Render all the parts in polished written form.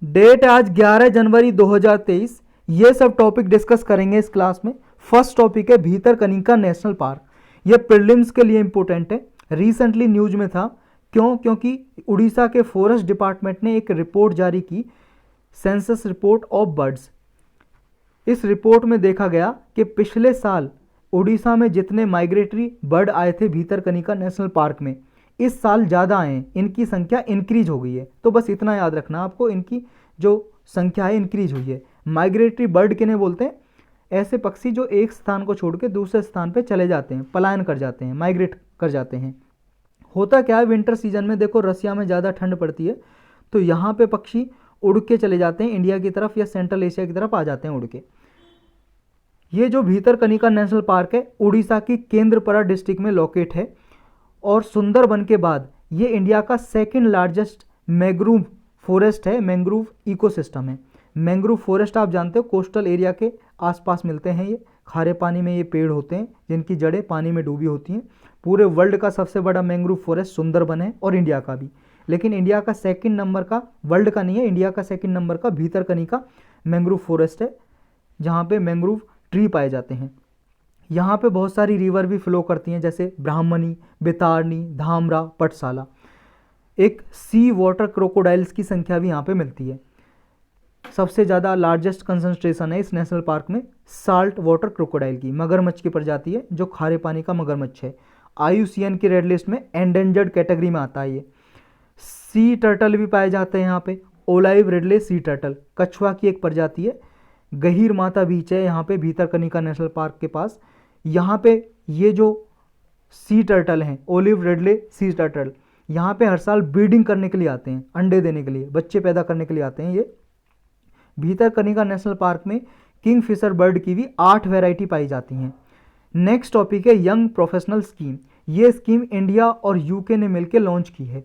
Date आज 11 जनवरी 2023। ये सब टॉपिक डिस्कस करेंगे इस क्लास में। फर्स्ट टॉपिक है भीतरकनिका नेशनल पार्क। ये प्रीलिम्स के लिए इंपॉर्टेंट है, रिसेंटली न्यूज में था। क्योंकि उड़ीसा के फॉरेस्ट डिपार्टमेंट ने एक रिपोर्ट जारी की, सेंसस रिपोर्ट ऑफ बर्ड्स। इस रिपोर्ट में देखा गया कि पिछले साल उड़ीसा में जितने माइग्रेटरी बर्ड आए थे भीतरकनिका नेशनल पार्क में, इस साल ज़्यादा आए हैं, इनकी संख्या इंक्रीज हो गई है। तो बस इतना याद रखना आपको, इनकी जो संख्या है इंक्रीज हुई है। माइग्रेटरी बर्ड किन्हें बोलते हैं? ऐसे पक्षी जो एक स्थान को छोड़ के दूसरे स्थान पर चले जाते हैं, पलायन कर जाते हैं, माइग्रेट कर जाते हैं। होता क्या है, विंटर सीजन में देखो रसिया में ज़्यादा ठंड पड़ती है, तो यहाँ पे पक्षी उड़ के चले जाते हैं इंडिया की तरफ या सेंट्रल एशिया की तरफ आ जाते हैं उड़ के। ये जो भीतरकनिका नेशनल पार्क है उड़ीसा की केंद्रपड़ा डिस्ट्रिक्ट में लोकेट है, और सुंदरबन के बाद ये इंडिया का सेकंड लार्जेस्ट मैंग्रोव फॉरेस्ट है, मैंग्रोव इकोसिस्टम है। मैंग्रोव फॉरेस्ट आप जानते हो कोस्टल एरिया के आसपास मिलते हैं, ये खारे पानी में ये पेड़ होते हैं जिनकी जड़ें पानी में डूबी होती हैं। पूरे वर्ल्ड का सबसे बड़ा मैंग्रोव फॉरेस्ट सुंदरबन है, और इंडिया का भी। लेकिन इंडिया का सेकंड नंबर का, वर्ल्ड का नहीं है, इंडिया का सेकंड नंबर का भीतरकनिका मैंग्रोव फॉरेस्ट है, जहाँ पे मैंग्रोव ट्री पाए जाते हैं। यहाँ पे बहुत सारी रिवर भी फ्लो करती हैं, जैसे ब्राह्मणी, बेतारनी, धामरा, पटसाला। एक सी वाटर क्रोकोडाइल्स की संख्या भी यहाँ पे मिलती है। सबसे ज़्यादा लार्जेस्ट कंसंट्रेशन है इस नेशनल पार्क में साल्ट वाटर क्रोकोडाइल की, मगरमच्छ की प्रजाति है जो खारे पानी का मगरमच्छ है। IUCN की रेड लिस्ट में एंडेंजर्ड कैटेगरी में आता है ये। सी टर्टल भी पाए जाते हैं यहाँ पे, ओलाइव रिडले सी टर्टल कछुआ की एक प्रजाति है। गहीर माता बीच है यहाँ पे भीतरकनिका नेशनल पार्क के पास। यहाँ पे ये जो सी टर्टल हैं, ओलिव रिडले सी टर्टल, यहाँ पे हर साल ब्रीडिंग करने के लिए आते हैं, अंडे देने के लिए, बच्चे पैदा करने के लिए आते हैं ये। भीतरकनिका नेशनल पार्क में किंगफिशर बर्ड की भी 8 वैरायटी पाई जाती हैं। नेक्स्ट टॉपिक है यंग प्रोफेशनल स्कीम। ये स्कीम इंडिया और यूके ने मिलकर लॉन्च की है।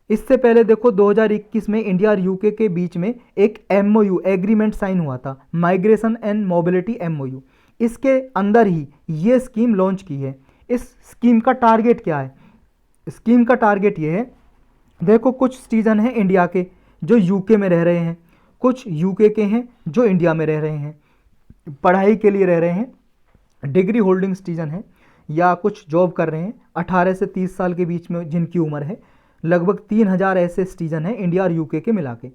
इससे पहले देखो 2021 में इंडिया और यूके के बीच में एक MOU एग्रीमेंट साइन हुआ था, माइग्रेशन एंड मोबिलिटी MOU। इसके अंदर ही ये स्कीम लॉन्च की है। इस स्कीम का टारगेट क्या है? स्कीम का टारगेट ये है, देखो कुछ सिटीजन हैं इंडिया के जो यूके में रह रहे हैं, कुछ यूके के हैं जो इंडिया में रह रहे हैं, पढ़ाई के लिए रह रहे हैं, डिग्री होल्डिंग सिटीजन हैं, या कुछ जॉब कर रहे हैं 18 से 30 साल के बीच में जिनकी उम्र है। लगभग 3000 ऐसे सिटीजन हैं इंडिया और यूके के मिला के,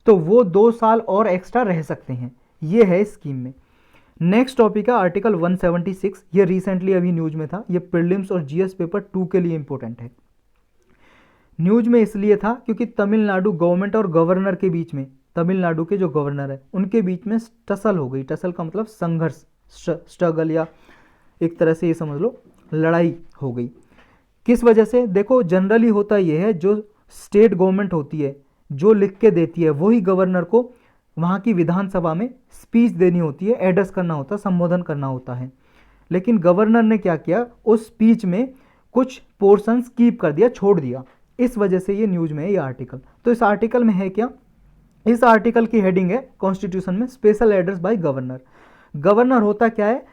तो वो 2 साल और एक्स्ट्रा रह सकते हैं। ये है स्कीम में। नेक्स्ट टॉपिक है आर्टिकल 176। ये रिसेंटली अभी न्यूज में था, ये प्रीलिम्स और GS पेपर 2 के लिए इंपॉर्टेंट है। न्यूज में इसलिए था क्योंकि तमिलनाडु गवर्नमेंट और गवर्नर के बीच में, तमिलनाडु के जो गवर्नर है उनके बीच में टसल हो गई। टसल का मतलब संघर्ष, स्ट्रगल, या एक तरह से ये समझ लो लड़ाई हो गई। किस वजह से? देखो जनरली होता यह है, जो स्टेट गवर्नमेंट होती है जो लिख के देती है वही गवर्नर को वहाँ की विधानसभा में स्पीच देनी होती है, एड्रेस करना होता है, संबोधन करना होता है। लेकिन गवर्नर ने क्या किया, उस स्पीच में कुछ पोर्शन स्कीप कर दिया, छोड़ दिया। इस वजह से ये न्यूज में है ये आर्टिकल। तो इस आर्टिकल में है क्या? इस आर्टिकल की हेडिंग है कॉन्स्टिट्यूशन में special address by governor. Governor होता क्या है?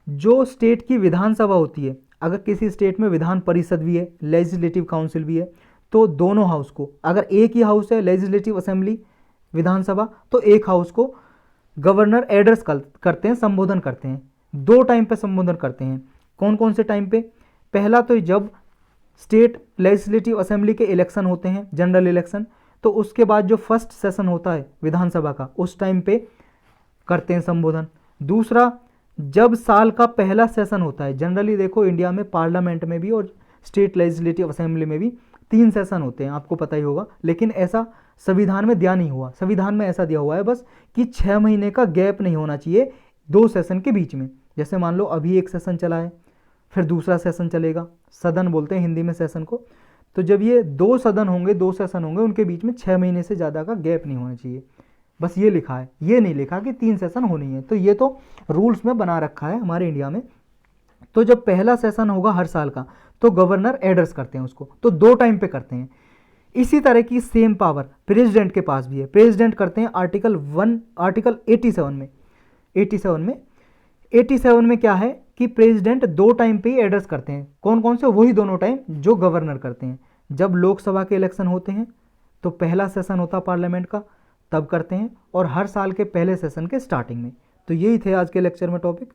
जो स्टेट की विधानसभा होती है, अगर किसी स्टेट में विधान परिषद भी है, लेजिस्लेटिव काउंसिल भी है, तो दोनों हाउस को, अगर एक ही हाउस है लेजिस्लेटिव असेंबली विधानसभा, तो एक हाउस को गवर्नर एड्रेस करते हैं, संबोधन करते हैं। 2 टाइम पे संबोधन करते हैं। कौन कौन से टाइम पे? पहला तो जब स्टेट लेजिस्लेटिव असेंबली के इलेक्शन होते हैं, जनरल इलेक्शन, तो उसके बाद जो फर्स्ट सेशन होता है विधानसभा का, उस टाइम पे करते हैं संबोधन। दूसरा, जब साल का पहला सेशन होता है, जनरली देखो इंडिया में पार्लियामेंट में भी और स्टेट लेजिस्लेटिव असेंबली में भी 3 सेशन होते हैं, आपको पता ही होगा। लेकिन ऐसा संविधान में दिया नहीं हुआ, संविधान में ऐसा दिया हुआ है बस कि 6 महीने का गैप नहीं होना चाहिए 2 सेशन के बीच में। जैसे मान लो अभी एक सेशन चला है, फिर दूसरा सेशन चलेगा, सदन बोलते हैं हिंदी में सेशन को। तो जब ये 2 सदन होंगे, 2 सेशन होंगे, उनके बीच में 6 महीने से ज़्यादा का गैप नहीं होना चाहिए। बस ये लिखा है, ये नहीं लिखा कि 3 सेशन होनी है। तो ये तो रूल्स में बना रखा है हमारे इंडिया में। तो जब पहला सेशन होगा हर साल का, तो गवर्नर एड्रेस करते हैं उसको, तो 2 टाइम पे करते हैं। इसी तरह की सेम पावर प्रेसिडेंट के पास भी है। प्रेसिडेंट करते हैं आर्टिकल 87 में। 87 में क्या है कि प्रेसिडेंट 2 टाइम पे ही एड्रेस करते हैं। कौन कौन से? वही दोनों टाइम जो गवर्नर करते हैं। जब लोकसभा के इलेक्शन होते हैं तो पहला सेशन होता पार्लियामेंट का, तब करते हैं और हर साल के पहले सेशन के स्टार्टिंग में। तो यही थे आज के लेक्चर में टॉपिक।